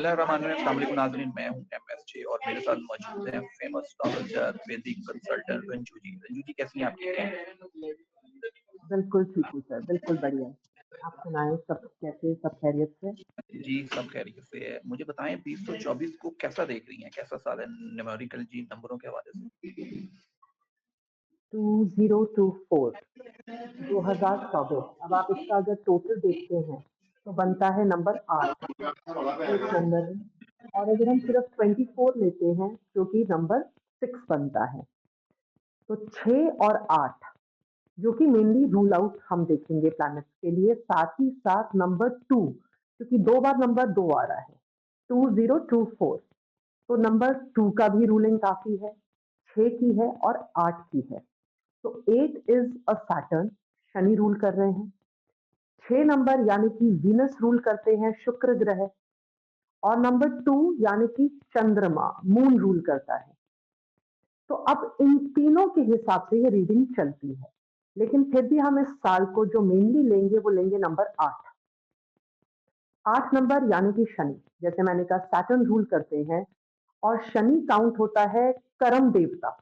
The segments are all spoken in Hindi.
बिस्मिल्लाहिर्रहमानिर्रहीम। नाज़रीन, मैं हूं एमएसजे और मेरे साथ मौजूद हैं फेमस एस्ट्रोलॉजर वैदिक कंसल्टेंट रंजू जी। रंजू जी, कैसी हैं आप? ठीक हैं? बिल्कुल ठीक हूँ सर, बिल्कुल बढ़िया। आप सुनाएं, सब कैसे, सब खैरियत से? जी, सब खैरियत से है। मुझे बताएं 2024 को कैसा देख रही हैं? कैसा साल है न्यूमेरिकल जी नंबरों के हवाले से? 2024 2024। अब आप इसका अगर टोटल देखते हैं तो बनता है नंबर 8, 8 नंबर है। और अगर हम सिर्फ 24 लेते हैं जो कि नंबर 6 बनता है, तो 6 और 8 जो कि मेनली रूल आउट हम देखेंगे प्लैनेट्स के लिए। साथ ही साथ नंबर 2, क्योंकि 2 बार नंबर 2 आ रहा है, 2024, तो नंबर 2 का भी रूलिंग काफी है, 6 की है और 8 की है। तो 8 is a Saturn, Shani rule कर रहे हैं। 6 नंबर यानी कि वीनस रूल करते हैं, शुक्र ग्रह। और नंबर 2 यानी कि चंद्रमा, मून रूल करता है। तो अब इन तीनों के हिसाब से ये रीडिंग चलती है, लेकिन फिर भी हम इस साल को जो मेनली लेंगे वो लेंगे नंबर 8। 8 नंबर यानी कि शनि, जैसे मैंने कहा सैटर्न रूल करते हैं, और शनि काउंट होता है कर्म देवता,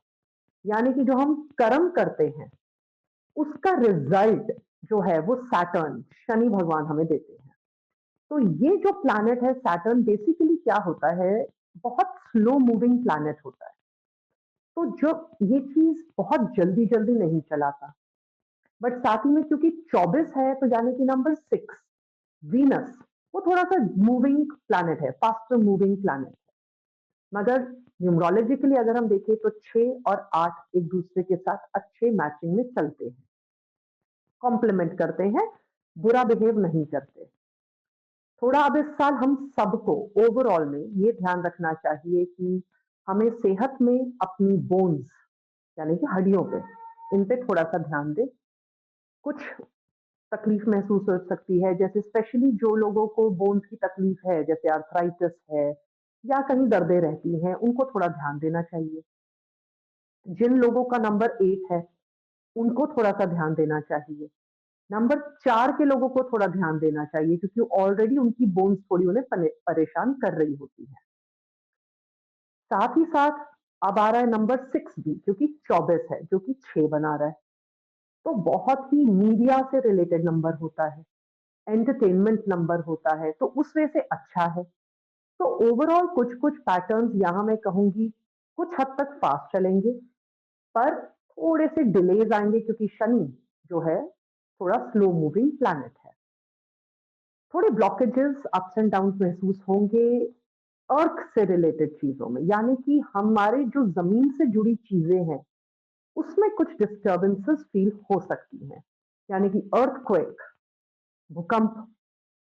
यानी कि जो हम कर्म करते हैं उसका रिजल्ट जो है वो सैटर्न, शनि भगवान हमें देते हैं। तो ये जो प्लैनेट है सैटर्न, बेसिकली क्या होता है, बहुत स्लो मूविंग प्लैनेट होता है। तो जो ये चीज बहुत जल्दी जल्दी नहीं चलाता, बट साथ ही में क्योंकि 24 है तो यानी कि नंबर 6 वीनस, वो थोड़ा सा मूविंग प्लैनेट है, फास्टर मूविंग प्लैनेट है। मगर न्यूमरोलॉजिकली अगर हम देखें तो 6 और 8 एक दूसरे के साथ अच्छे मैचिंग में चलते हैं, कॉम्प्लीमेंट करते हैं, बुरा बिहेव नहीं करते। थोड़ा अब इस साल हम सबको ओवरऑल में ये ध्यान रखना चाहिए कि हमें सेहत में अपनी बोन्स यानी कि हड्डियों पे, इन पे थोड़ा सा ध्यान दें। कुछ तकलीफ महसूस हो सकती है, जैसे स्पेशली जो लोगों को बोन्स की तकलीफ है, जैसे आर्थराइटिस है या कहीं दर्दें रहती हैं, उनको थोड़ा ध्यान देना चाहिए। जिन लोगों का नंबर 8 है उनको थोड़ा सा ध्यान देना चाहिए। नंबर 4 के लोगों को थोड़ा ध्यान देना चाहिए, क्योंकि ऑलरेडी उनकी बोन्स थोड़ी उन्हें परेशान कर रही होती है। साथ ही साथ अब आ रहा है नंबर 6 भी, क्योंकि 24 है जो कि 6 बना रहा है। तो बहुत ही मीडिया से रिलेटेड नंबर होता है, एंटरटेनमेंट नंबर होता है, तो उस वजह से अच्छा है। तो ओवरऑल कुछ कुछ पैटर्न्स यहाँ मैं कहूंगी कुछ हद तक फास्ट चलेंगे, पर थोड़े से डिलेज आएंगे, क्योंकि शनि जो है थोड़ा स्लो मूविंग प्लैनेट है। थोड़े ब्लॉकेजेस, अप्स एंड डाउन महसूस होंगे अर्थ से रिलेटेड चीजों में, यानी कि हमारे जो जमीन से जुड़ी चीजें हैं उसमें कुछ डिस्टर्बेंसेस फील हो सकती हैं, यानी कि अर्थक्वेक, भूकंप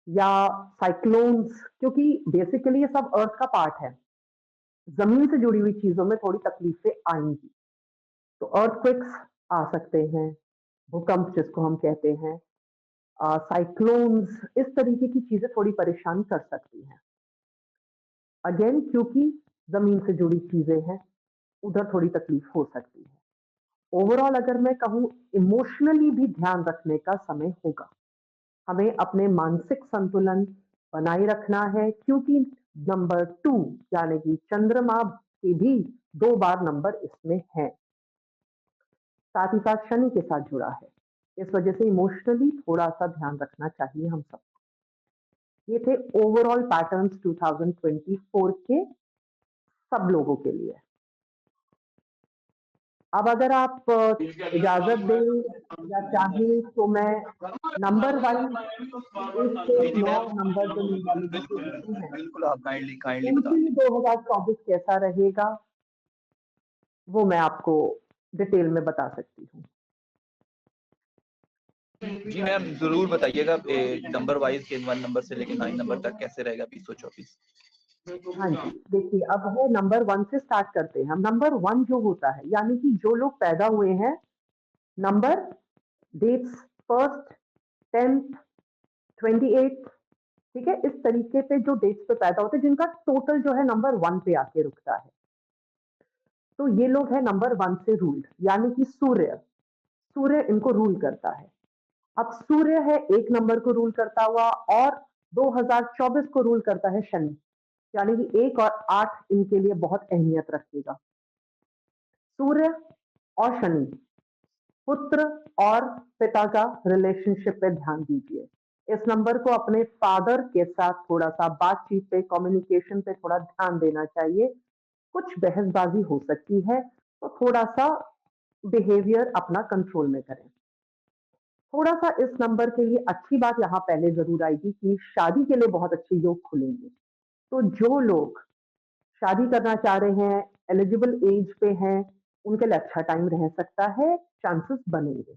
या साइक्लोन्स, क्योंकि बेसिकली ये सब अर्थ का पार्ट है। जमीन से जुड़ी हुई चीजों में थोड़ी तकलीफें आएंगी, तो अर्थक्वेक्स आ सकते हैं, भूकंप जिसको हम कहते हैं, साइक्लोन्स, इस तरीके की चीजें थोड़ी परेशान कर सकती हैं। अगेन क्योंकि जमीन से जुड़ी चीजें हैं, उधर थोड़ी तकलीफ हो सकती है। ओवरऑल अगर मैं कहूँ, इमोशनली भी ध्यान रखने का समय होगा। हमें अपने मानसिक संतुलन बनाए रखना है, क्योंकि नंबर 2 यानी कि चंद्रमा के भी 2 बार नंबर इसमें है, साथ ही साथ शनि के साथ जुड़ा है। इस वजह से इमोशनली थोड़ा सा ध्यान रखना चाहिए हम सब। ये थे ओवरऑल पैटर्न्स 2024 के सब लोगों के लिए। अब अगर आप इजाजत दें या चाहें तो मैं नंबर वाइज 1 से 9 नंबर जो न्यूमरोलॉजी के होते हैं बिल्कुल, आप काइंडली बता उनके लिए दें। 2024 कैसा रहेगा वो मैं आपको डिटेल में बता सकती हूँ। जी मैम, जरूर बताइएगा नंबर वाइज के 1 नंबर से लेकर 9 नंबर तक कैसे रहेगा 2024। हाँ जी, देखिए अब है नंबर 1 से स्टार्ट करते हैं हम। नंबर 1 जो होता है, यानी कि जो लोग पैदा हुए हैं नंबर डेट्स 1st 10th 28, ठीक है, इस तरीके पे जो डेट्स पे पैदा होते हैं, जिनका टोटल जो है नंबर 1 पे आके रुकता है, तो ये लोग है नंबर 1 से रूल्ड, यानी कि सूर्य, सूर्य इनको रूल करता है। अब सूर्य है 1 नंबर को रूल करता हुआ, और 2024 को रूल करता है शनि। यानी कि 1 और 8 इनके लिए बहुत अहमियत रखेगा। सूर्य और शनि, पुत्र और पिता का रिलेशनशिप पे ध्यान दीजिए। इस नंबर को अपने फादर के साथ थोड़ा-सा बातचीत पे, कम्युनिकेशन पे थोड़ा ध्यान देना चाहिए। कुछ बहसबाजी हो सकती है, तो थोड़ा-सा बिहेवियर अपना कंट्रोल में करें। थोड़ा-सा इस नंबर के लिए अच्छी बात यहाँ पहले ज़रूर आएगी कि शादी के लिए बहुत अच्छे योग खुलेंगे। तो जो लोग शादी करना चाह रहे हैं, एलिजिबल एज पे हैं, उनके लिए अच्छा टाइम रह सकता है, चांसेस बनेंगे।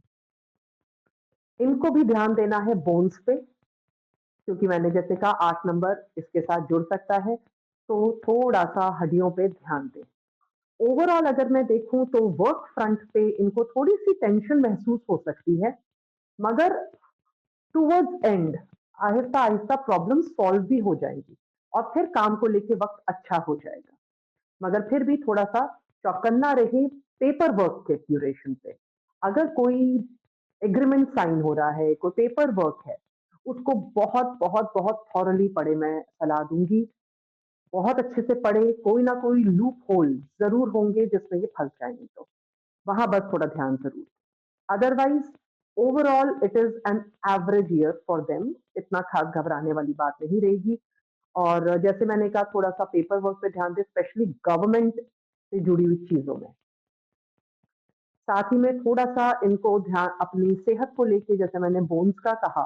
इनको भी ध्यान देना है बोन्स पे, क्योंकि मैंने जैसे कहा 8 नंबर इसके साथ जुड़ सकता है, तो थोड़ा-सा हड्डियों पे ध्यान दें। ओवरऑल अगर मैं देखूँ तो वर्क फ्रंट पे इनको थोड़ी-सी टेंशन महसूस हो सकती है, मगर टुवर्ड्स एंड आहिस्ता-आहिस्ता प्रॉब्लम सॉल्व भी हो जाएगी और फिर काम को लेके वक़्त अच्छा हो जाएगा। मगर फिर भी थोड़ा-सा चौकन्ना रहे पेपर वर्क के ड्यूरेशन पे। अगर कोई एग्रीमेंट साइन हो रहा है, कोई पेपर वर्क है, उसको बहुत थॉरली पढ़े मैं सलाह दूँगी। बहुत अच्छे से पढ़े, कोई ना कोई लूप होल ज़रूर होंगे जिसमें ये फँस जाएँगे तो, वहाँ बस थोड़ा ध्यान ज़रूर। Otherwise overall it is an average year for them, इतना खास घबराने वाली बात नहीं रहेगी। और जैसे मैंने कहा थोड़ा-सा पेपर वर्क पे ध्यान दें, स्पेशली गवर्नमेंट से जुड़ी हुई चीज़ों में। साथ ही में थोड़ा-सा इनको ध्यान अपनी सेहत को लेके जैसे मैंने बोन्स का कहा,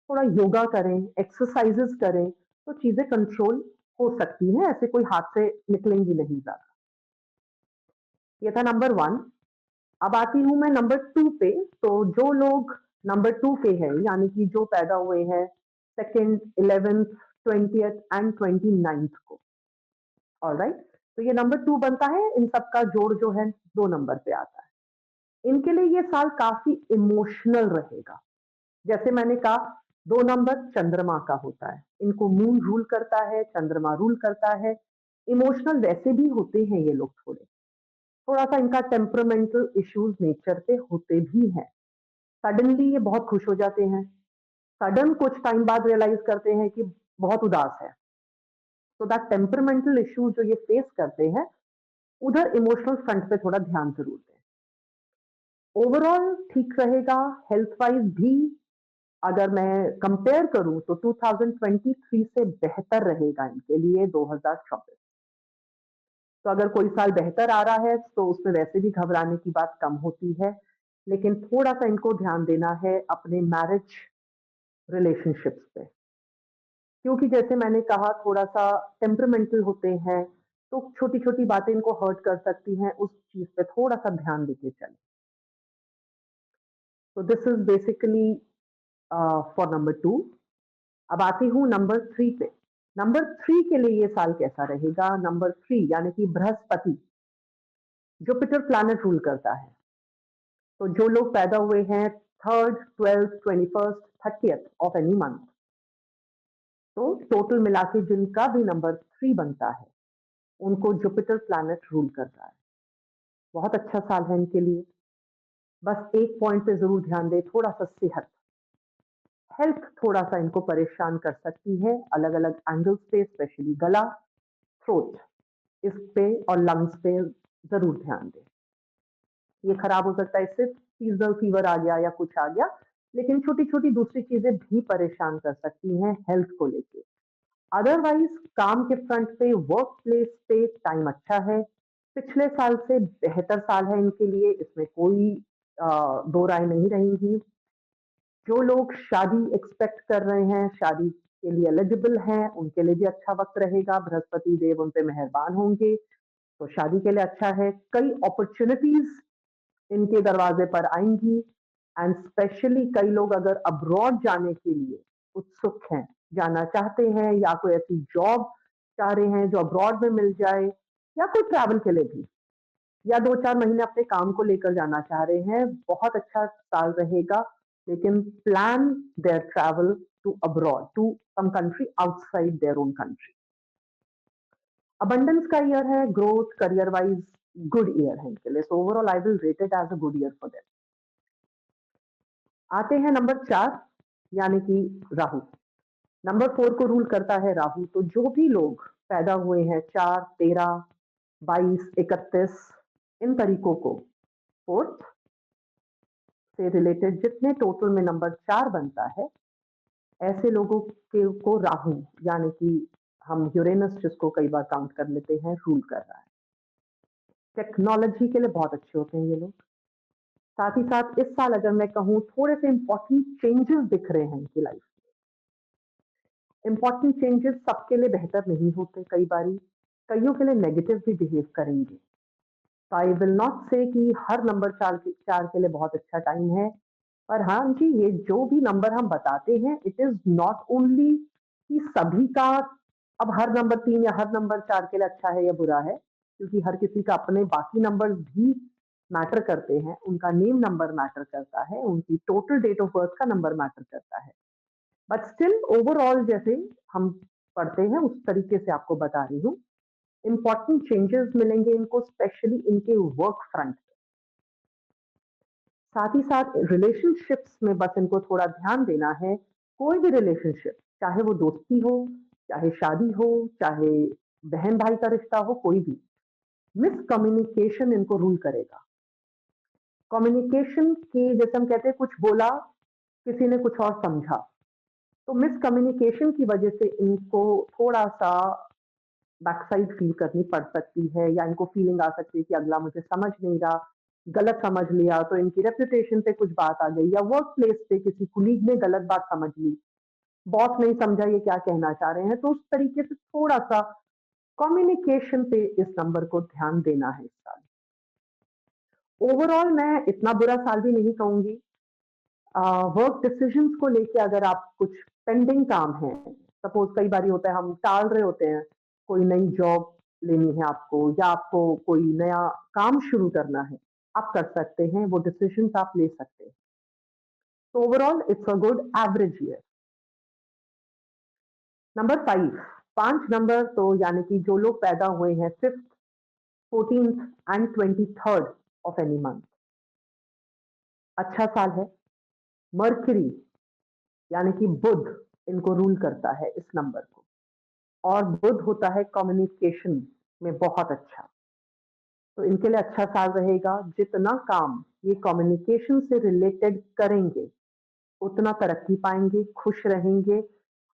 थोड़ा योगा करें, एक्सरसाइज़ेज़ करें, तो चीज़ें कंट्रोल हो सकती हैं, ऐसे कोई हाथ से निकलेंगी नहीं ज़्यादा। ये था नंबर 1। अब आती हूँ मैं नंबर 2 पे, तो जो लोग नंबर 2 पे हैं, यानी कि जो पैदा हुए हैं 2nd, 11th, 20th and 29th को, ऑलराइट? तो ये नंबर 2 बनता है, इन सबका जोड़ जो है 2 नंबर पे आता है। इनके लिए ये साल काफ़ी इमोशनल रहेगा। जैसे मैंने कहा 2 नंबर चंद्रमा का होता है, इनको मून रूल करता है, चंद्रमा रूल करता है। इमोशनल वैसे भी होते हैं ये लोग थोड़े, थोड़ा-सा इनका टेम्परामेंटल इश्यूज़ नेचर से होते भी हैं। सडनली ये बहुत खुश हो जाते हैं, सडन कुछ टाइम बाद रियलाइज़ करते हैं कि बहुत उदास है। तो दैट टेम्परामेंटल इश्यूज़ जो ये फेस करते हैं, उधर इमोशनल फ्रंट पे थोड़ा ध्यान ज़रूर दें। ओवरऑल ठीक रहेगा, हेल्थ वाइज़ भी अगर मैं कंपेयर करूँ तो 2023 से बेहतर रहेगा इनके लिए 2024। तो अगर कोई साल बेहतर आ रहा है तो उसमें वैसे भी घबराने की बात कम होती है, लेकिन थोड़ा-सा इनको ध्यान देना है अपने मैरिज रिलेशनशिप्स पे। क्योंकि जैसे मैंने कहा थोड़ा-सा टेम्परामेंटल होते हैं, तो छोटी-छोटी बातें इनको हर्ट कर सकती हैं, उस चीज़ पे थोड़ा-सा ध्यान देके चलें। तो this is basically for number 2। अब आती हूँ नंबर 3 पे। नंबर 3 के लिए ये साल कैसा रहेगा? नंबर 3 यानी कि बृहस्पति, जुपिटर प्लैनेट रूल करता है। तो जो लोग पैदा हुए हैं 3rd, 12th, 21st, 30th of any month, तो टोटल मिला के जिनका भी नंबर 3 बनता है, उनको जुपिटर प्लैनेट रूल करता है। बहुत अच्छा साल है इनके लिए। बस एक पॉइंट पे ज़रूर ध्यान दें, थोड़ा-सा सेहत। हेल्थ थोड़ा-सा इनको परेशान कर सकती है, अलग-अलग एंगल्स पे, स्पेशली गला, थ्रोट, इस पे और लंग्स पे ज़रूर ध्यान दें। ये खराब हो सकता है, सिर्फ सीज़नल फीवर आ गया या कुछ आ गया, लेकिन छोटी-छोटी दूसरी चीज़ें भी परेशान कर सकती हैं हेल्थ को लेके। अदरवाइज़ काम के फ्रंट पे, वर्क प्लेस पे टाइम अच्छा है। पिछले साल से बेहतर साल है इनके लिए, इसमें कोई दो राय नहीं रहेंगी। जो लोग शादी एक्सपेक्ट कर रहे हैं, शादी के लिए एलिजिबल हैं, उनके लिए भी अच्छा वक़्त रहेगा, बृहस्पति देव उन पे मेहरबान होंगे, तो शादी के लिए अच्छा है। कई अपॉर्च्युनिटीज़ इनके दरवाजे पर आएँगी एंड स्पेशली कई लोग अगर अब्रॉड जाने के लिए उत्सुक हैं, जाना चाहते हैं या कोई ऐसी जॉब चाह रहे हैं जो अब्रॉड में मिल जाए या कोई ट्रैवल के लिए भी या 2-4 महीने अपने काम को लेकर जाना चाह रहे हैं, बहुत अच्छा साल रहेगा। लेकिन plan their travel to abroad, to some country outside their own country. Abundance का ईयर है, growth, career wise good year है इनके लिए। So overall I will rate it as a good year for them. आते हैं नंबर 4 यानी कि राहु। नंबर 4 को रूल करता है राहु, तो जो भी लोग पैदा हुए हैं 4, 13, 22, 31, इन तरीकों को 4th से रिलेटेड जितने टोटल में नंबर 4 बनता है, ऐसे लोगों के को राहु यानी कि हम यूरेनस जिसको कई बार काउंट कर लेते हैं, रूल कर रहा है। टेक्नोलॉजी के लिए बहुत अच्छे होते हैं ये लोग। साथ ही साथ इस साल अगर मैं कहूँ थोड़े से इंपॉर्टेंट चेंजेस दिख रहे हैं इनकी लाइफ में। इंपॉर्टेंट चेंजेस सबके लिए बेहतर नहीं होते, कई बारी कईयों के लिए नेगेटिव भी बिहेव करेंगे। तो आई विल नॉट से कि हर नंबर 4 के लिए बहुत अच्छा टाइम है, पर हाँ जी, ये जो भी नंबर हम बताते हैं इट इज नॉट ओनली कि सभी का अब हर नंबर 3 या हर नंबर 4 के लिए अच्छा है या बुरा है, क्योंकि हर किसी का अपने बाकी नंबर्स भी मैटर करते हैं। उनका नेम नंबर मैटर करता है, उनकी टोटल डेट ऑफ बर्थ का नंबर मैटर करता है, बट स्टिल ओवरऑल जैसे हम पढ़ते हैं उस तरीके से आपको बता रही हूँ। इंपॉर्टेंट चेंजेस मिलेंगे इनको, स्पेशली इनके वर्क फ्रंट। साथ ही साथ रिलेशनशिप्स में बस इनको थोड़ा ध्यान देना है। कोई भी रिलेशनशिप, चाहे वो दोस्ती हो, चाहे शादी हो, चाहे बहन भाई का रिश्ता हो, कोई भी मिसकम्युनिकेशन इनको रूल करेगा। कम्युनिकेशन के जैसे हम कहते हैं, कुछ बोला किसी ने कुछ और समझा, तो मिसकम्युनिकेशन की वजह से इनको थोड़ा सा बैकसाइड फील करनी पड़ सकती है, या इनको फीलिंग आ सकती है कि अगला मुझे समझ नहीं रहा, गलत समझ लिया, तो इनकी रेपुटेशन पे कुछ बात आ गई, या वर्क प्लेस पे किसी कुलीग ने गलत बात समझ ली, बॉस नहीं समझा ये क्या कहना चाह रहे हैं, तो उस तरीके से थोड़ा सा कम्युनिकेशन पे इस नंबर को ध्यान देना है इस साल। ओवरऑल मैं इतना बुरा साल भी नहीं कहूंगी। वर्क डिसीजंस को लेके अगर आप कुछ पेंडिंग काम है, सपोज कई बार होता है हम टाल रहे होते हैं, कोई नई जॉब लेनी है आपको, या आपको कोई नया काम शुरू करना है, आप कर सकते हैं, वो डिसीजंस आप ले सकते हैं। तो overall it's a good average year. Number 5, 5 number, तो यानी कि जो लोग पैदा हुए हैं 5th, 14th and 23rd of any month, अच्छा साल है। मर्करी यानी कि बुध इनको रूल करता है इस नंबर को, और बुध होता है कम्युनिकेशन में बहुत अच्छा, तो इनके लिए अच्छा साल रहेगा। जितना काम ये कम्युनिकेशन से रिलेटेड करेंगे उतना तरक्की पाएंगे, खुश रहेंगे।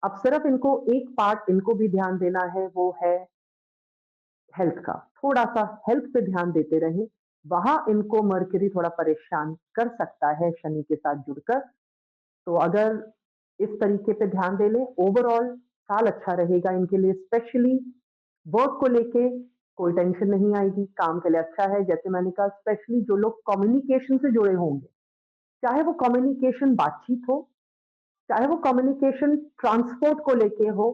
अब सिर्फ इनको एक पार्ट इनको भी ध्यान देना है, वो है हेल्थ का। थोड़ा सा हेल्थ पे ध्यान देते रहें, वहां इनको मर्करी थोड़ा परेशान कर सकता है शनि के साथ जुड़कर। तो अगर इस तरीके पे ध्यान दे लें, ओवरऑल साल अच्छा रहेगा इनके लिए। स्पेशली वर्क को लेके कोई टेंशन नहीं आएगी, काम के लिए अच्छा है। जैसे मैंने कहा, स्पेशली जो लोग कम्युनिकेशन से जुड़े होंगे, चाहे वो कम्युनिकेशन बातचीत हो, चाहे वो कम्युनिकेशन ट्रांसपोर्ट को लेके हो,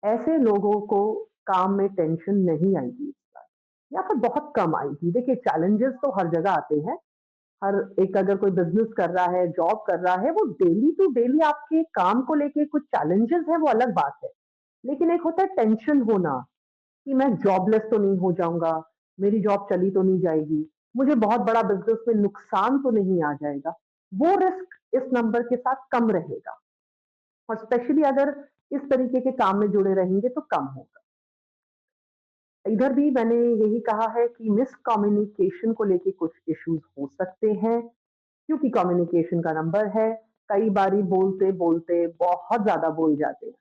ऐसे लोगों को काम में टेंशन नहीं आएगी इस बार, या फिर बहुत कम आएगी। देखिए, चैलेंजेस तो हर जगह आते हैं। हर एक अगर कोई बिजनेस कर रहा है, जॉब कर रहा है, वो डेली टू डेली आपके काम को लेके कुछ चैलेंजेस है, वो अलग बात है। लेकिन एक होता है टेंशन होना कि मैं जॉबलेस तो नहीं हो जाऊंगा, मेरी जॉब चली तो नहीं जाएगी, मुझे बहुत बड़ा बिजनेस में नुकसान तो नहीं आ जाएगा। वो रिस्क इस नंबर के साथ कम रहेगा, और स्पेशली अगर इस तरीके के काम में जुड़े रहेंगे तो कम होगा। इधर भी मैंने यही कहा है कि मिसकम्युनिकेशन को लेके कुछ इश्यूज हो सकते हैं, क्योंकि कम्युनिकेशन का नंबर है। कई बारी बोलते बोलते बहुत ज्यादा बोल जाते हैं,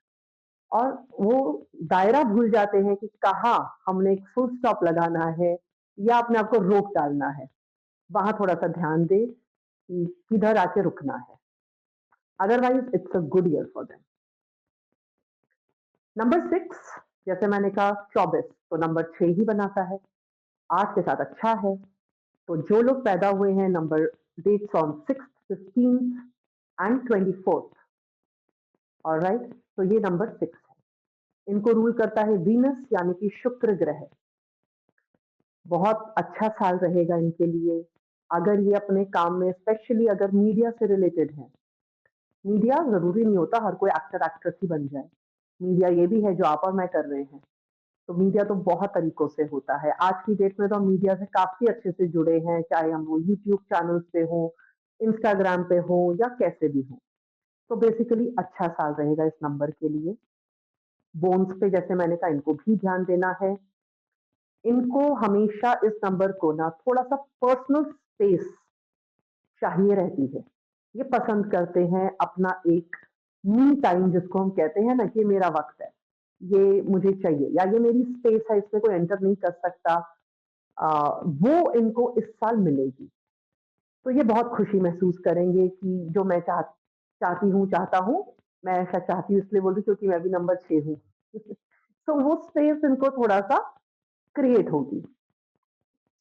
और वो दायरा भूल जाते हैं कि कहाँ हमने एक फुल स्टॉप लगाना है, या अपने आप को रोक डालना है। वहां थोड़ा सा ध्यान दे कि किधर आके रुकना है। Otherwise it's a good year for them. Number 6, जैसे मैंने कहा 24, तो नंबर 6 ही बनाता है, 8 के साथ अच्छा है। तो जो लोग पैदा हुए हैं number dates on 6th, 15th and 24th, alright, तो ये नंबर 6 है। इनको रूल करता है वीनस यानी कि शुक्र ग्रह। बहुत अच्छा साल रहेगा इनके लिए अगर ये अपने काम में, स्पेशली अगर मीडिया से रिलेटेड है। मीडिया जरूरी नहीं होता हर कोई एक्टर एक्ट्रेस ही बन जाए, मीडिया ये भी है जो आप और मैं कर रहे हैं। तो मीडिया तो बहुत तरीकों से होता है। आज की डेट में तो हम मीडिया से काफी अच्छे से जुड़े हैं, चाहे हम वो यूट्यूब चैनल्स पे हो, इंस्टाग्राम पे हो, या कैसे भी हो। तो बेसिकली अच्छा साल रहेगा इस नंबर के लिए। बोन्स पे जैसे मैंने कहा इनको भी ध्यान देना है। इनको हमेशा इस नंबर को ना थोड़ा-सा पर्सनल स्पेस चाहिए रहती है। ये पसंद करते हैं अपना एक मी टाइम जिसको हम कहते हैं ना कि ये मेरा वक़्त है, ये मुझे चाहिए या ये मेरी स्पेस है इसमें कोई एंटर नहीं कर सकता। वो इनको इस साल मिलेगी। तो ये बहुत खुशी महसूस करेंगे कि जो मैं चाहती हूँ चाहता हूँ, मैं ऐसा चाहती हूँ इसलिए बोल रही हूँ क्योंकि मैं भी नंबर 6 हूँ। तो वो स्पेस इनको थोड़ा-सा क्रिएट होगी।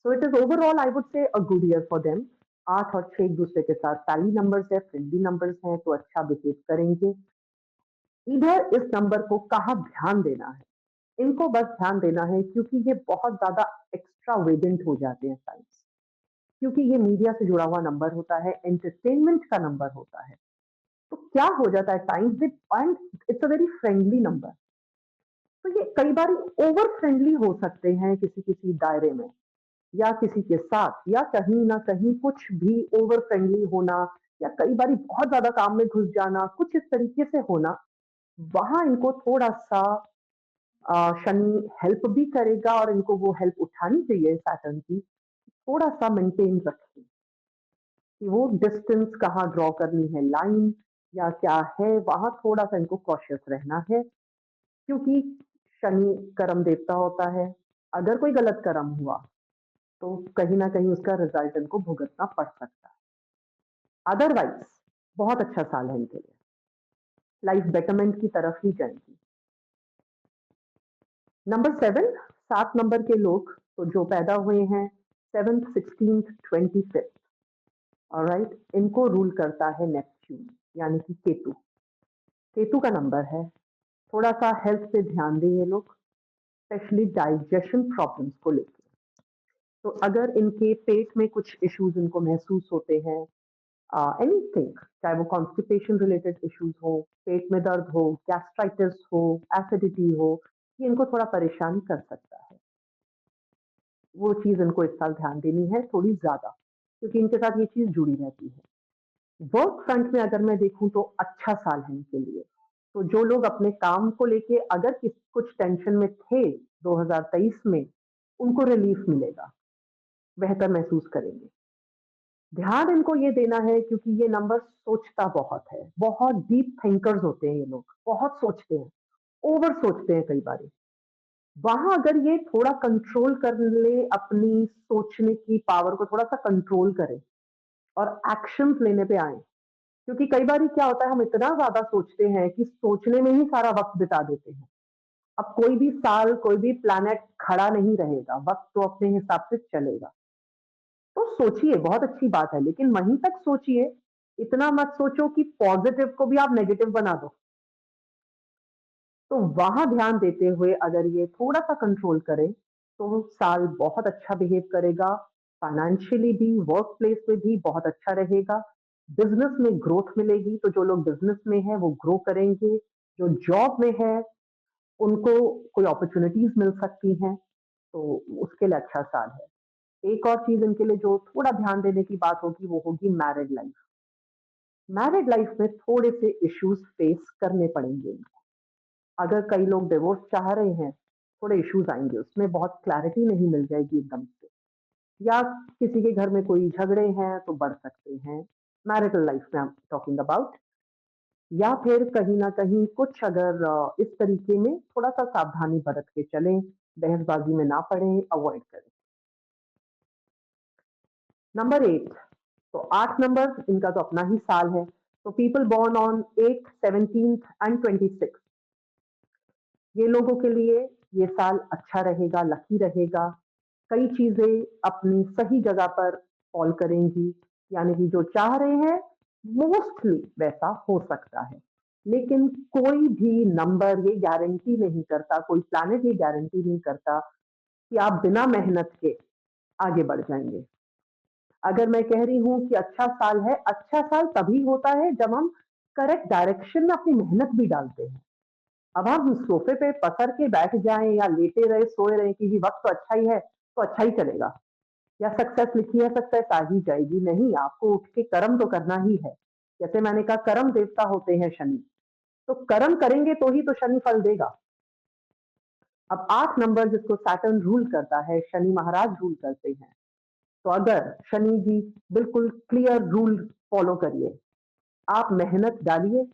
So it is overall I would say a good year for them. 8 और 6 एक-दूसरे के साथ टैली नंबर्स है, फ्रेंडली नंबर्स हैं, तो अच्छा बिहेव करेंगे। इधर इस नंबर को कहाँ ध्यान देना है? इनको बस ध्यान देना है क्योंकि ये बहुत ज़्यादा एक्स्ट्रावेगेंट हो जाते हैं टाइम्स, क्योंकि ये मीडिया से जुड़ा हुआ नंबर होता है, एंटरटेनमेंट का नंबर होता है। तो क्या हो जाता है times with and it's a very friendly number. तो ये कई बार ओवर फ्रेंडली हो सकते हैं किसी-किसी दायरे में या किसी के साथ या कहीं न कहीं कुछ भी ओवर फ्रेंडली होना या कई बारी बहुत ज़्यादा काम में घुस जाना, कुछ इस तरीके से होना, वहाँ इनको थोड़ा-सा शनि हेल्प भी करेगा और इनको वो हेल्प उठानी चाहिए सैटर्न की, थोड़ा-सा मेंटेन रखें कि वो डिस्टेंस कहाँ ड्रॉ करनी है लाइन या क्या है, वहाँ थोड़ा-सा इनको कॉशियस रहना है क्योंकि शनि कर्म देवता होता है। अगर कोई गलत कर्म हुआ, तो कहीं न कहीं उसका रिज़ल्ट इनको भुगतना पड़ सकता है। अदरवाइज़ बहुत अच्छा साल है इनके लिए, लाइफ बेटरमेंट की तरफ ही जाएगी। नंबर 7 7 नंबर के लोग तो जो पैदा हुए हैं 7th, 16th, 25th ऑलराइट इनको रूल करता है नेपच्यून यानी कि केतु। केतु का नंबर है, थोड़ा-सा हेल्थ पे ध्यान दें ये लोग, स्पेशली डाइजेशन प्रॉब्लम्स को लेके। तो अगर इनके पेट में कुछ इश्यूज़ इनको महसूस होते हैं एनीथिंग चाहे वो कॉन्स्टिपेशन रिलेटेड इश्यूज हो, पेट में दर्द हो, गैस्ट्राइटिस हो, एसिडिटी हो, ये इनको थोड़ा परेशान कर सकता है। वो चीज़ इनको इस साल ध्यान देनी है थोड़ी ज़्यादा, क्योंकि इनके साथ ये चीज़ जुड़ी रहती है। वर्क फ्रंट में अगर मैं देखूँ तो अच्छा साल है इनके लिए। तो जो लोग अपने काम को लेके अगर कुछ टेंशन में थे 2023 में, उनको रिलीफ मिलेगा, बेहतर महसूस करेंगे। ध्यान इनको ये देना है क्योंकि ये नंबर सोचता बहुत है, बहुत डीप थिंकर्स होते हैं ये लोग, बहुत सोचते हैं, ओवर सोचते हैं कई बारी। वहाँ अगर ये थोड़ा कंट्रोल कर ले अपनी सोचने की पावर को थोड़ा-सा कंट्रोल करें और एक्शंस लेने पे आएँ। क्योंकि कई बारी क्या होता है हम इतना ज़्यादा सोचते हैं कि सोचने में ही सारा वक़्त बिता देते हैं। अब कोई भी साल, कोई भी प्लैनेट खड़ा नहीं रहेगा, वक़्त तो अपने हिसाब से चलेगा। तो सोचिए बहुत अच्छी बात है, लेकिन वहीं तक सोचिए, इतना मत सोचो कि पॉज़िटिव को भी आप नेगेटिव बना दो। तो वहाँ ध्यान देते हुए अगर ये थोड़ा-सा कंट्रोल करें, तो साल बहुत अच्छा बिहेव करेगा, फाइनेंशियली भी, वर्क प्लेस में भी बहुत अच्छा रहेगा। बिज़नेस में ग्रोथ मिलेगी, तो जो लोग बिज़नेस में हैं, वो ग्रो करेंगे। जो जॉब में है, उनको कोई अपॉर्च्युनिटीज़ मिल सकती हैं, तो उसके लिए अच्छा साल है। एक और चीज़ इनके लिए जो थोड़ा ध्यान देने की बात होगी, वो होगी मैरिड लाइफ़। मैरिड लाइफ़ में थोड़े से इश्यूज़ फेस करने पड़ेंगे इनको। अगर कई लोग डिवोर्स चाह रहे हैं, थोड़े इश्यूज़ आएँगे, उसमें बहुत क्लैरिटी नहीं मिल जाएगी एकदम से। या किसी के घर में कोई झगड़े हैं, तो बढ़ सकते हैं। मैरिटल लाइफ़ में आई एम टॉकिंग अबाउट या फिर कहीं न कहीं कुछ अगर इस तरीके में थोड़ा-सा सावधानी बरत के चलें, बहसबाज़ी में ना पड़ें, अवॉइड करें। नंबर 8 तो 8 नंबर इनका तो अपना ही साल है। तो people born on 8th, 17th and 26 ये लोगों के लिए ये साल अच्छा रहेगा, लकी रहेगा। कई चीज़ें अपनी सही जगह पर फ़ॉल करेंगी, यानी कि जो चाह रहे हैं, मोस्टली वैसा हो सकता है। लेकिन कोई भी नंबर ये गारंटी नहीं करता, कोई प्लैनेट ये गारंटी नहीं करता कि आप बिना मेहनत के आगे बढ़ जाएँगे। अगर मैं कह रही हूँ कि अच्छा साल है, अच्छा साल तभी होता है जब हम करेक्ट डायरेक्शन में अपनी मेहनत भी डालते हैं। अब हम सोफ़े पे पसर के बैठ जाएँ या लेटे रहे, सोए रहे कि जी वक़्त तो अच्छा ही है, तो अच्छा ही चलेगा या सक्सेस लिखी है, सक्सेस आ ही जाएगी। नहीं, आपको उठ के कर्म तो करना ही है। जैसे मैंने कहा कर्म देवता होते हैं शनि, तो कर्म करेंगे तो ही तो शनि फल देगा। अब 8 नंबर जिसको सैटर्न रूल करता है, शनि महाराज रूल करते हैं। तो अगर शनि जी बिल्कुल क्लियर रूल फॉलो करिए, आप मेहनत डालिए,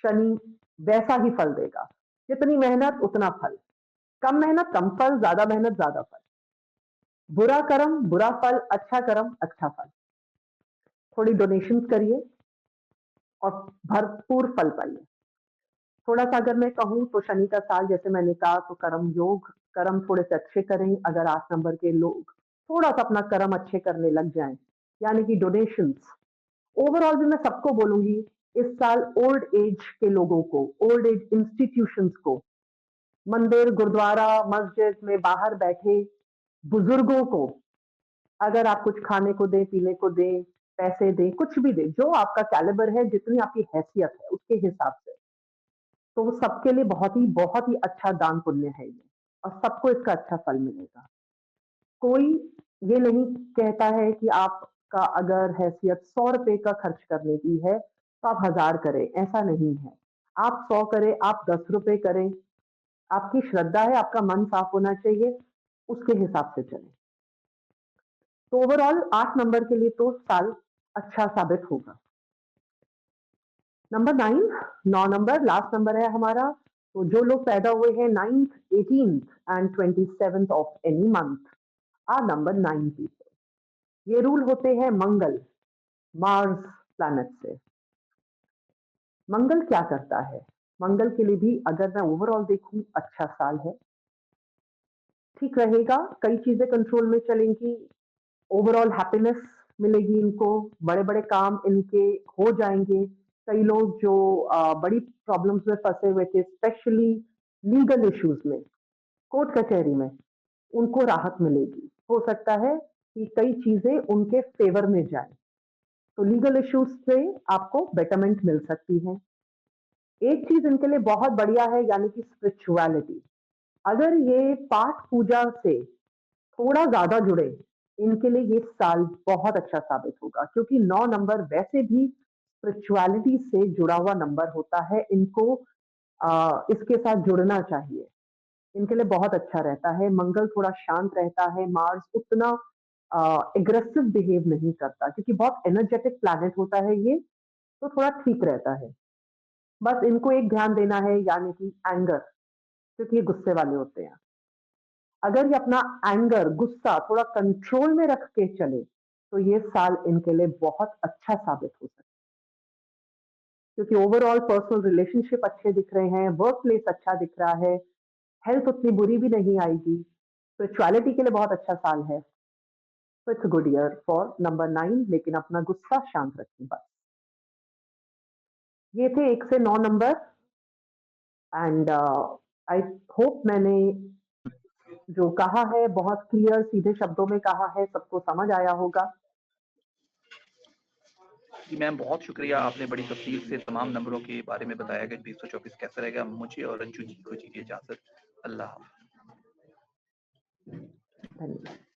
शनि वैसा ही फल देगा। जितनी मेहनत उतना फल, कम मेहनत कम फल, ज्यादा मेहनत ज्यादा फल। बुरा कर्म बुरा फल, अच्छा कर्म अच्छा फल। थोड़ी डोनेशन करिए और भरपूर फल पाइए। थोड़ा सा अगर मैं कहूँ तो शनि का साल जैसे मैंने कहा, तो कर्म योग, कर्म थोड़े से अच्छे करें। अगर 8 नंबर के लोग थोड़ा सा अपना कर्म अच्छे करने लग जाएं, यानी कि डोनेशंस, ओवरऑल भी मैं सबको बोलूंगी इस साल ओल्ड एज के लोगों को, ओल्ड एज इंस्टीट्यूशंस को, मंदिर गुरुद्वारा मस्जिद में बाहर बैठे बुजुर्गों को अगर आप कुछ खाने को दें, पीने को दें, पैसे दें, कुछ भी दें, जो आपका कैलिबर है, जितनी आपकी हैसियत है उसके हिसाब से, तो वो सबके लिए बहुत ही अच्छा दान पुण्य है ये, और सबको इसका अच्छा फल मिलेगा। कोई ये नहीं कहता है कि आपका अगर हैसियत 100 रुपए का खर्च करने की है तो आप 1000 करें, ऐसा नहीं है। आप 100 करें, आप 10 रुपए करें, आपकी श्रद्धा है, आपका मन साफ होना चाहिए, उसके हिसाब से चलें। तो ओवरऑल 8 नंबर के लिए तो साल अच्छा साबित होगा। नंबर 9, 9 नंबर लास्ट नंबर है हमारा। तो जो लोग पैदा हुए हैं 9th, 18th and 27th of any month are number 9 people. ये रूल होते हैं मंगल, मार्स प्लैनेट से। मंगल क्या करता है? मंगल के लिए भी अगर मैं ओवरऑल देखूं अच्छा साल है, ठीक रहेगा, कई चीजें कंट्रोल में चलेंगी, ओवरऑल हैप्पीनेस मिलेगी इनको, बड़े बड़े काम इनके हो जाएंगे। कई लोग जो बड़ी प्रॉब्लम्स में फंसे हुए थे, स्पेशली लीगल इश्यूज में, कोर्ट कचहरी में, उनको राहत मिलेगी। हो सकता है कि कई चीजें उनके फेवर में जाए, तो लीगल इश्यूज से आपको बेटरमेंट मिल सकती है। एक चीज इनके लिए बहुत बढ़िया है, यानी कि स्पिरिचुअलिटी। अगर ये पाठ पूजा से थोड़ा ज्यादा जुड़े, इनके लिए ये साल बहुत अच्छा साबित होगा, क्योंकि 9 नंबर वैसे भी स्पिरिचुअलिटी से जुड़ा हुआ नंबर होता है। इनको इसके साथ जुड़ना चाहिए, इनके लिए बहुत अच्छा रहता है। मंगल थोड़ा शांत रहता है, मार्स उतना एग्रेसिव बिहेव नहीं करता, क्योंकि बहुत एनर्जेटिक प्लैनेट होता है ये, तो थोड़ा ठीक रहता है। बस इनको एक ध्यान देना है, यानी कि एंगर, क्योंकि ये गुस्से वाले होते हैं। अगर ये अपना एंगर, गुस्सा थोड़ा कंट्रोल में रख के चले, तो ये साल इनके लिए बहुत अच्छा साबित हो सकता है, क्योंकि ओवरऑल पर्सनल रिलेशनशिप अच्छे दिख रहे हैं, वर्क प्लेस अच्छा दिख रहा है, हेल्थ उतनी बुरी भी नहीं आएगी, स्पिरिचुअलिटी के लिए बहुत अच्छा साल है। तो it's good year for number 9, लेकिन अपना गुस्सा शांत रखें बस। ये थे 1 से 9 नंबर, एंड आई होप मैंने जो कहा है बहुत क्लियर सीधे शब्दों में कहा है, सबको समझ आया होगा। जी मैम, बहुत शुक्रिया, आपने बड़ी तफसील से तमाम नंबरों के बारे में बताया कि 2024 कैसा रहेगा। मुझे और अंशु जी को दीजिए इजाजत। अल्लाह हाफ़िज़। धन्यवाद।